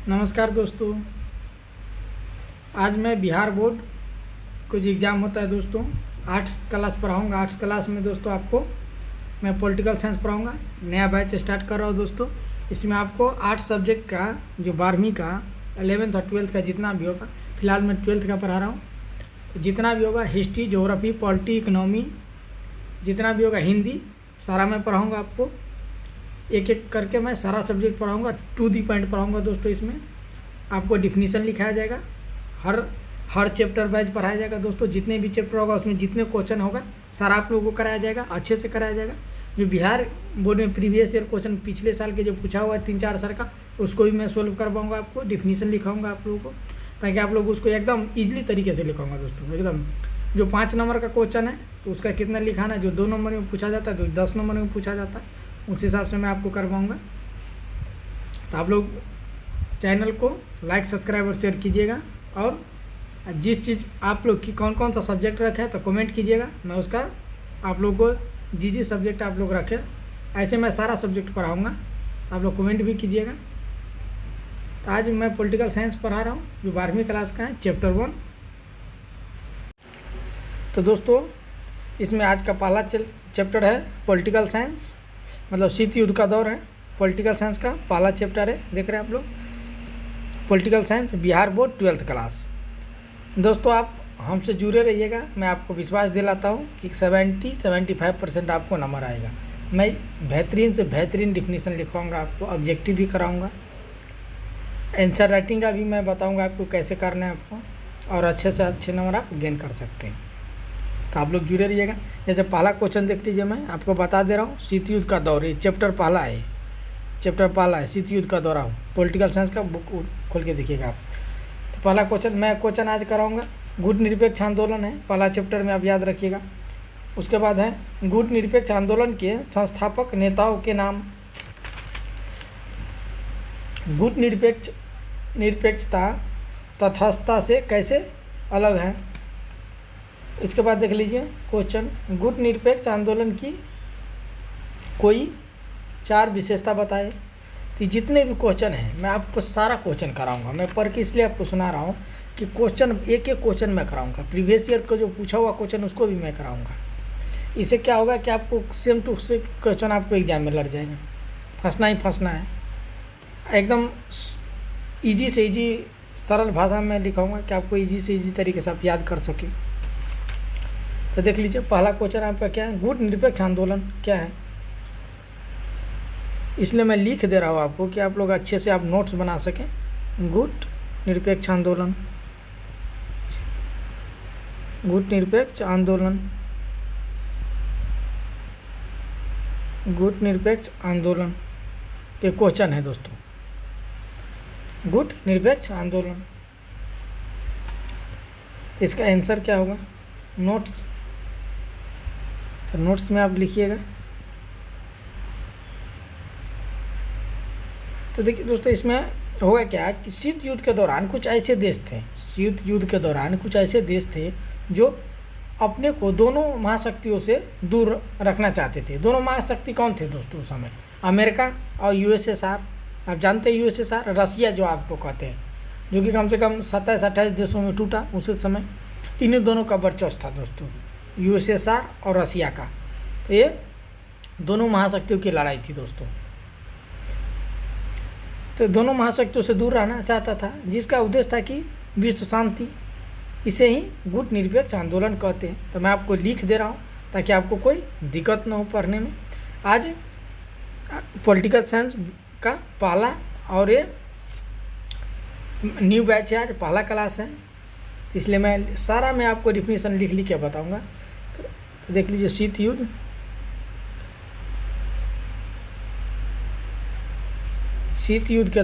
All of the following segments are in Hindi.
नमस्कार दोस्तों। आज मैं बिहार बोर्ड कुछ एग्ज़ाम होता है दोस्तों, आर्ट्स क्लास पढ़ाऊँगा। आर्ट्स क्लास में दोस्तों आपको मैं पॉलिटिकल साइंस पढ़ाऊँगा। नया बैच स्टार्ट कर रहा हूँ दोस्तों। इसमें आपको आर्ट्स सब्जेक्ट का जो 12वीं का 11th और 12th का जितना भी होगा, फिलहाल मैं 12th का पढ़ा रहा हूँ, जितना भी होगा हिस्ट्री, ज्योग्राफी, पॉलिटी, इकोनॉमी, जितना भी होगा हिंदी, सारा मैं पढ़ाऊँगा आपको। एक एक करके मैं सारा सब्जेक्ट पढ़ाऊँगा, टू दी पॉइंट पढ़ाऊँगा दोस्तों। इसमें आपको डिफिनीसन लिखाया जाएगा, हर चैप्टर वाइज पढ़ाया जाएगा दोस्तों। जितने भी चैप्टर होगा उसमें जितने क्वेश्चन होगा सारा आप लोगों को कराया जाएगा, अच्छे से कराया जाएगा। जो बिहार बोर्ड में प्रीवियस ईयर क्वेश्चन पिछले साल के जो पूछा हुआ है 3-4 साल का, उसको भी मैं सोल्व करवाऊँगा आपको, डिफिनीसन लिखाऊँगा आप लोगों को, ताकि आप लोग उसको एकदम ईजिली तरीके से लिखाऊँगा दोस्तों। एकदम जो 5 नंबर का क्वेश्चन है तो उसका कितना लिखाना है, जो 2 नंबर में पूछा जाता है, जो 10 नंबर में पूछा जाता है, उस हिसाब से मैं आपको करवाऊँगा। तो आप लोग चैनल को लाइक, सब्सक्राइब और शेयर कीजिएगा। और जिस चीज़ आप लोग की कौन सा सब्जेक्ट रखा है तो कमेंट कीजिएगा, मैं उसका आप लोग को जिस सब्जेक्ट आप लोग रखें, ऐसे मैं सारा सब्जेक्ट पढ़ाऊँगा, तो आप लोग कमेंट भी कीजिएगा। तो आज मैं पॉलिटिकल साइंस पढ़ा रहा हूँ, जो 12वीं क्लास का है, चैप्टर 1। तो दोस्तों इसमें आज का पहला चैप्टर है पॉलिटिकल साइंस, मतलब शीत युद्ध का दौर है। पॉलिटिकल साइंस का पहला चैप्टर है, देख रहे हैं आप लोग, political science Bihar board 12th class. दोस्तों आप हमसे जुड़े रहिएगा, मैं आपको विश्वास दिलाता हूँ कि 70-75% आपको नंबर आएगा। मैं बेहतरीन से बेहतरीन डिफिनीसन लिखवाऊँगा आपको, ऑब्जेक्टिव भी कराऊँगा, आंसर राइटिंग का भी मैं बताऊँगा आपको कैसे करना है आपको, और अच्छे से अच्छे नंबर आप गेन कर सकते हैं। तो आप लोग जुड़े रहिएगा। जैसे पहला क्वेश्चन देख लीजिए, मैं आपको बता दे रहा हूँ, शीत युद्ध का दौर, ये चैप्टर पहला है, शीत युद्ध का दौरा। पॉलिटिकल साइंस का बुक खोल के देखिएगा आप। तो पहला क्वेश्चन आज कराऊंगा, गुट निरपेक्ष आंदोलन है, पहला चैप्टर में आप याद रखिएगा। उसके बाद है गुट निरपेक्ष आंदोलन के संस्थापक नेताओं के नाम। गुट निरपेक्षता तटस्थता से कैसे अलग है। इसके बाद देख लीजिए क्वेश्चन, गुट निरपेक्ष आंदोलन की कोई 4 विशेषता बताए। तो जितने भी क्वेश्चन हैं मैं आपको सारा क्वेश्चन कराऊंगा। मैं पढ़ के इसलिए आपको सुना रहा हूँ कि क्वेश्चन एक क्वेश्चन मैं कराऊंगा, प्रीवियस ईयर का जो पूछा हुआ क्वेश्चन उसको भी मैं कराऊंगा। इससे क्या होगा कि आपको सेम टू सेम क्वेश्चन आपको एग्जाम में लड़ जाएगा, फंसना ही फंसना है। एकदम ईजी से ईजी सरल भाषा में लिखाऊंगा कि आपको ईजी से ईजी तरीके से आप याद कर सकें। तो देख लीजिए पहला क्वेश्चन आपका क्या है, गुट निरपेक्ष आंदोलन क्या है। इसलिए मैं लिख दे रहा हूँ आपको कि आप लोग अच्छे से आप नोट्स बना सकें। गुट निरपेक्ष आंदोलन, गुट निरपेक्ष आंदोलन, गुट निरपेक्ष आंदोलन, ये क्वेश्चन है दोस्तों, गुट निरपेक्ष आंदोलन। इसका आंसर क्या होगा, नोट्स। तो नोट्स में आप लिखिएगा। तो देखिए दोस्तों इसमें होगा क्या कि शीत युद्ध के दौरान कुछ ऐसे देश थे, शीत युद्ध के दौरान कुछ ऐसे देश थे जो अपने को दोनों महाशक्तियों से दूर रखना चाहते थे। दोनों महाशक्ति कौन थे दोस्तों उस समय, अमेरिका और यूएसएसआर। आप जानते हैं यूएसएसआर, रसिया जो आपको कहते हैं, जो कि कम से कम 27-28 देशों में टूटा उस समय। इन्हीं दोनों का वर्चस्व था दोस्तों, यूएसएसआर और रसिया का। तो ये दोनों महाशक्तियों की लड़ाई थी दोस्तों। तो दोनों महाशक्तियों से दूर रहना चाहता था, जिसका उद्देश्य था कि विश्व शांति। इसे ही गुट निरपेक्ष आंदोलन कहते हैं। तो मैं आपको लिख दे रहा हूँ ताकि आपको कोई दिक्कत न हो पढ़ने में। आज पॉलिटिकल साइंस का पहला और ये न्यू बैच है, आज पहला क्लास है, इसलिए मैं सारा आपको डिफिनीसन लिख के बताऊँगा। तो देख लीजिए शीत युद्ध, शीत युद्ध के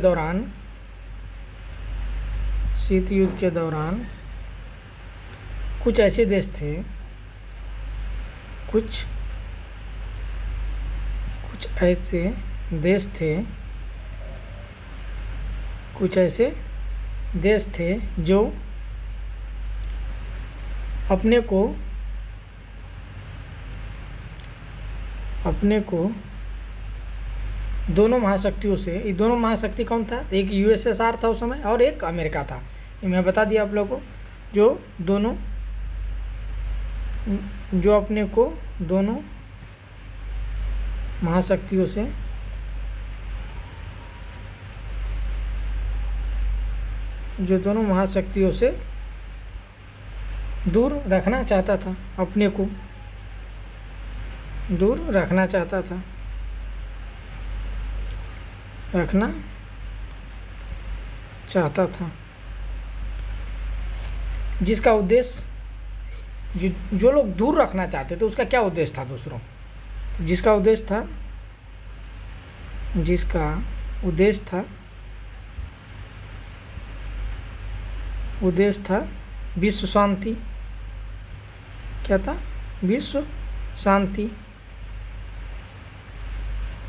दौरान कुछ ऐसे देश थे, कुछ ऐसे देश थे जो अपने को दोनों महाशक्तियों से, ये दोनों महाशक्ति कौन था? एक यूएसएसआर था उस समय और एक अमेरिका था। ये मैं बता दिया आप लोगों को। जो दोनों, जो अपने को दोनों महाशक्तियों से दूर रखना चाहता था, अपने को दूर रखना चाहता था, जिसका उद्देश्य, जो लोग दूर रखना चाहते थे उसका क्या उद्देश्य था दोस्तों? जिसका उद्देश्य था विश्व शांति। क्या था? विश्व शांति।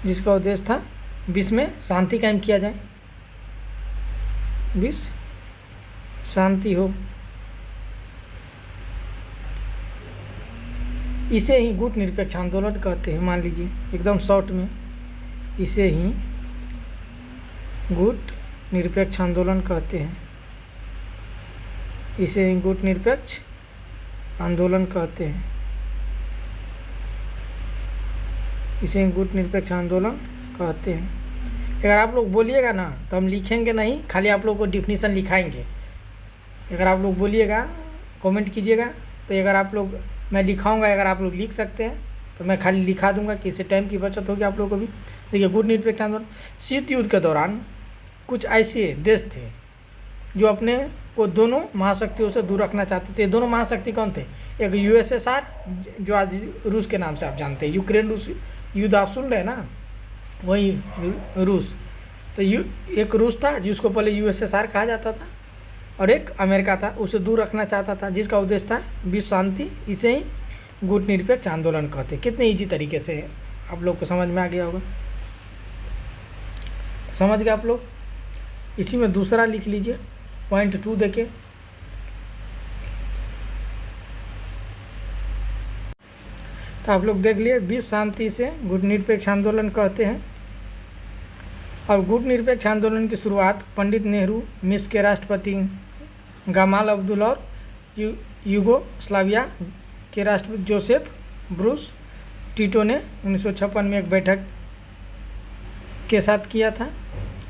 जिसका उद्देश्य था विश्व में शांति कायम किया जाए, विश्व शांति हो। इसे ही गुट निरपेक्ष आंदोलन कहते हैं। मान लीजिए एकदम शॉर्ट में, इसे ही गुट निरपेक्ष आंदोलन कहते हैं। इसे ही गुट निरपेक्ष आंदोलन कहते हैं। इसे गुट निरपेक्ष आंदोलन कहते हैं। अगर आप लोग बोलिएगा ना तो हम लिखेंगे नहीं, खाली आप लोग को डिफिनीशन लिखाएंगे। अगर आप लोग बोलिएगा, कमेंट कीजिएगा, तो अगर आप लोग, मैं लिखाऊंगा, अगर आप लोग लिख सकते हैं तो मैं खाली लिखा दूंगा कि इससे टाइम की बचत होगी आप लोगों को भी। देखिए, गुट निरपेक्ष आंदोलन, शीत युद्ध के दौरान कुछ ऐसे देश थे जो अपने को दोनों महाशक्तियों से दूर रखना चाहते थे। दोनों महाशक्ति कौन थे? एक यूएसएसआर, जो आज रूस के नाम से आप जानते हैं, यूक्रेन रूस युद्ध आप सुन रहे हैं ना, वही रूस। तो एक रूस था जिसको पहले यूएसएसआर कहा जाता था, और एक अमेरिका था, उसे दूर रखना चाहता था, जिसका उद्देश्य था विश्व शांति। इसे ही गुट निरपेक्ष आंदोलन कहते। कितने ईजी तरीके से आप लोग को समझ में आ गया होगा। समझ गए आप लोग? इसी में दूसरा लिख लीजिए, पॉइंट 2 देखे। तो आप लोग देख लिए, विश्व शांति से गुट निरपेक्ष आंदोलन कहते हैं। और गुट निरपेक्ष आंदोलन की शुरुआत पंडित नेहरू, मिस्र के राष्ट्रपति गमाल अब्दुल और यूगोस्लाविया के राष्ट्रपति जोसेफ ब्रूस टिटो ने 1956 में एक बैठक के साथ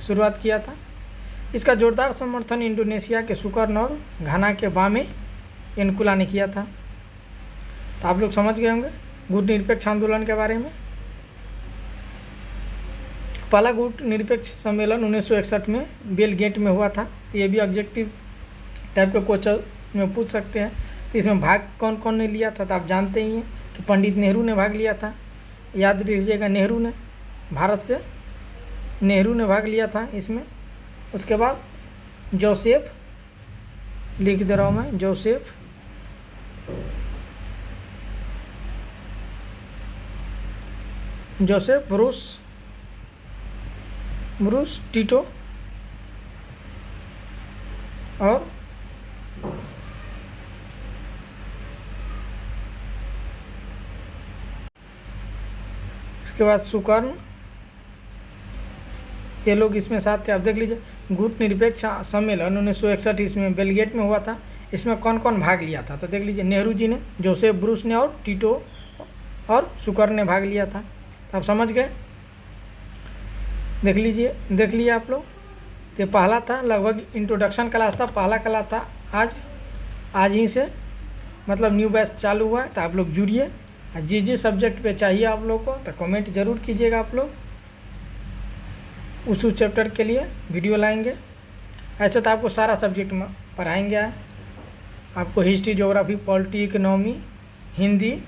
शुरुआत किया था। इसका जोरदार समर्थन इंडोनेशिया के सुकर्न और घाना के बामे एनकुला ने किया था। तो आप लोग समझ गए होंगे गुट निरपेक्ष आंदोलन के बारे में। पहला गुट निरपेक्ष सम्मेलन 1961 में बेलगेट में हुआ था। तो ये भी ऑब्जेक्टिव टाइप के क्वेश्चन में पूछ सकते हैं। तो इसमें भाग कौन कौन ने लिया था? तो आप जानते ही हैं कि पंडित नेहरू ने भाग लिया था। याद रखिएगा, नेहरू ने, भारत से नेहरू ने भाग लिया था इसमें। उसके बाद जोसेफ, लिख दे रहा हूँ मैं, जोसेफ ब्रूस टिटो और उसके बाद सुकर्न, ये लोग इसमें साथ थे। आप देख लीजिए, गुट निरपेक्ष सम्मेलन 1961 इसमें बेलगेट में हुआ था। इसमें कौन कौन भाग लिया था? तो देख लीजिए, नेहरू जी ने, जोसेफ ब्रूस ने और टिटो और सुकर्न ने भाग लिया था। तो आप समझ गए। देख लिए आप लोग। तो पहला था, लगभग इंट्रोडक्शन क्लास था, पहला क्लास था। आज ही से मतलब न्यू बैच चालू हुआ है। तो आप लोग जुड़िए। जिस सब्जेक्ट पे चाहिए आप लोग को तो कमेंट जरूर कीजिएगा। आप लोग उस चैप्टर के लिए वीडियो लाएंगे। ऐसे तो आपको सारा सब्जेक्ट में पढ़ाएंगे। आपको history, geography, polity, economy, Hindi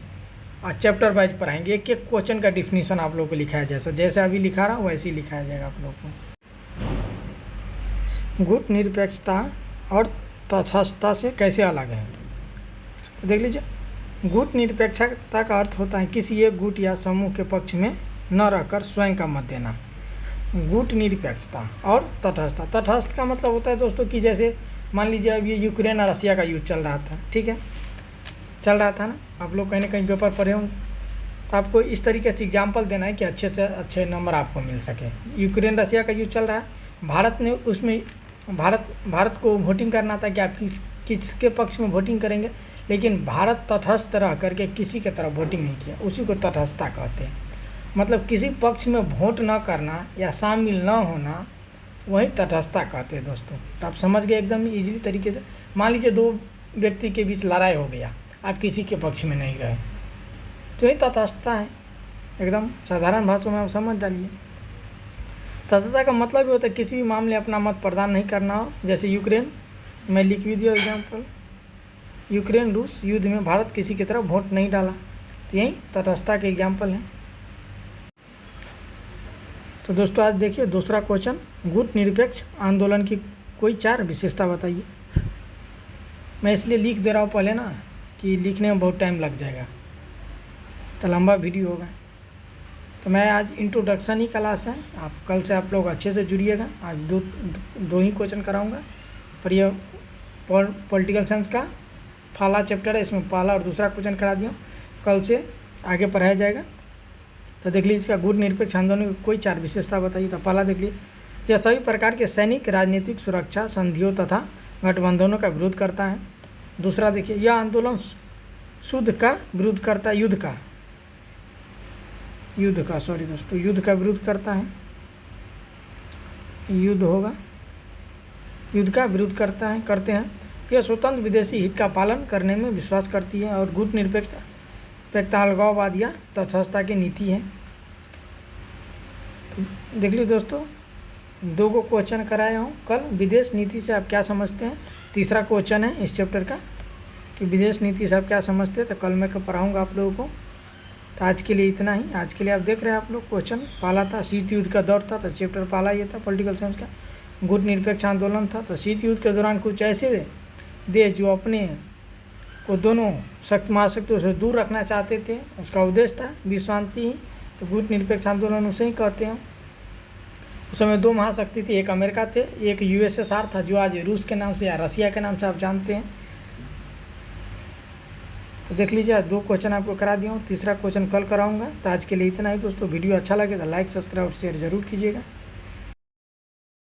और चैप्टर वाइज पढ़ाएंगे। एक एक क्वेश्चन का डिफिनीशन आप लोगों को लिखाया जाए, जैसे अभी लिखा रहा वैसे ही लिखाया जाएगा आप लोग को। गुट निरपेक्षता और तटस्थता से कैसे अलग है? तो देख लीजिए, गुट निरपेक्षता का अर्थ होता है किसी एक गुट या समूह के पक्ष में न रहकर स्वयं का मत देना। गुट निरपेक्षता और तटस्थता। तटस्थ का मतलब होता है दोस्तों कि जैसे मान लीजिए अब ये यूक्रेन और रसिया का युद्ध चल रहा था, ठीक है, चल रहा था ना, आप लोग कहीं ना कहीं पेपर पढ़े होंगे। तो आपको इस तरीके से एग्जाम्पल देना है कि अच्छे से अच्छे नंबर आपको मिल सके। यूक्रेन रसिया का युद्ध चल रहा है, भारत ने उसमें भारत को वोटिंग करना था कि आप किसके पक्ष में वोटिंग करेंगे, लेकिन भारत तटस्थ रह करके किसी के तरफ वोटिंग नहीं किया, उसी को तटस्थता कहते हैं। मतलब किसी पक्ष में वोट न करना या शामिल न होना, वही तटस्थता कहते हैं दोस्तों। तो आप समझ गए एकदम इजीली तरीके से। मान लीजिए दो व्यक्ति के बीच लड़ाई हो गया, आप किसी के पक्ष में नहीं रहे, तो यही तटस्थता है। एकदम साधारण भाषा में आप समझ डालिए। तटस्थता का मतलब ये होता है किसी भी मामले अपना मत प्रदान नहीं करना हो। जैसे यूक्रेन, मैं लिख भी दिया एग्जाम्पल, यूक्रेन रूस युद्ध में भारत किसी की तरफ वोट नहीं डाला, तो यही तटस्थता के एग्जाम्पल हैं। तो दोस्तों आज देखिए दूसरा क्वेश्चन, गुट निरपेक्ष आंदोलन की कोई 4 विशेषता बताइए। मैं इसलिए लिख दे रहा हूँ पहले ना, कि लिखने में बहुत टाइम लग जाएगा, तो लंबा वीडियो होगा। तो मैं आज इंट्रोडक्शन ही क्लास है, आप कल से आप लोग अच्छे से जुड़िएगा। आज दो ही क्वेश्चन कराऊंगा, पर ये पॉलिटिकल साइंस का पहला चैप्टर है, इसमें पहला और दूसरा क्वेश्चन करा दिया, कल से आगे पढ़ाया जाएगा। तो देख लीजिए इसका गुट निरपेक्ष आंदोलन की कोई 4 विशेषता बताइए। तो पहला देख लीजिए, यह सभी प्रकार के सैनिक, राजनीतिक, सुरक्षा संधियों तथा गठबंधनों का विरोध करता है। दूसरा देखिए, यह आंदोलन युद्ध का विरोध करता है, युद्ध का विरोध करता है, युद्ध होगा, युद्ध का विरोध करते हैं। यह स्वतंत्र विदेशी हित का पालन करने में विश्वास करती है और गुट निरपेक्षता अलगाववाद या तटस्थता की नीति है। तो देख लीजिए दोस्तों, 2 को क्वेश्चन कराया हूँ कल। विदेश नीति से आप क्या समझते हैं, तीसरा क्वेश्चन है इस चैप्टर का कि विदेश नीति से आप क्या समझते हैं। तो कल मैं पढ़ाऊँगा आप लोगों को। तो आज के लिए इतना ही। आज के लिए आप देख रहे हैं आप लोग क्वेश्चन पहला था शीत युद्ध का दौर था, तो चैप्टर पहला ये था पॉलिटिकल साइंस का, गुट निरपेक्ष आंदोलन था। तो शीत युद्ध के दौरान कुछ ऐसे देश जो अपने को दोनों महाशक्तियों से दूर रखना चाहते थे, उसका उद्देश्य था विश्व शांति ही, तो गुट निरपेक्ष आंदोलन उसे ही कहते हैं। उस समय 2 महाशक्ति थी, एक अमेरिका थे, एक USSR था जो आज रूस के नाम से या रसिया के नाम से आप जानते हैं। तो देख लीजिए 2 क्वेश्चन आपको करा दिया हूँ, तीसरा क्वेश्चन कल कराऊंगा। तो आज के लिए इतना ही दोस्तों। वीडियो अच्छा लगे तो लाइक, सब्सक्राइब और शेयर जरूर कीजिएगा।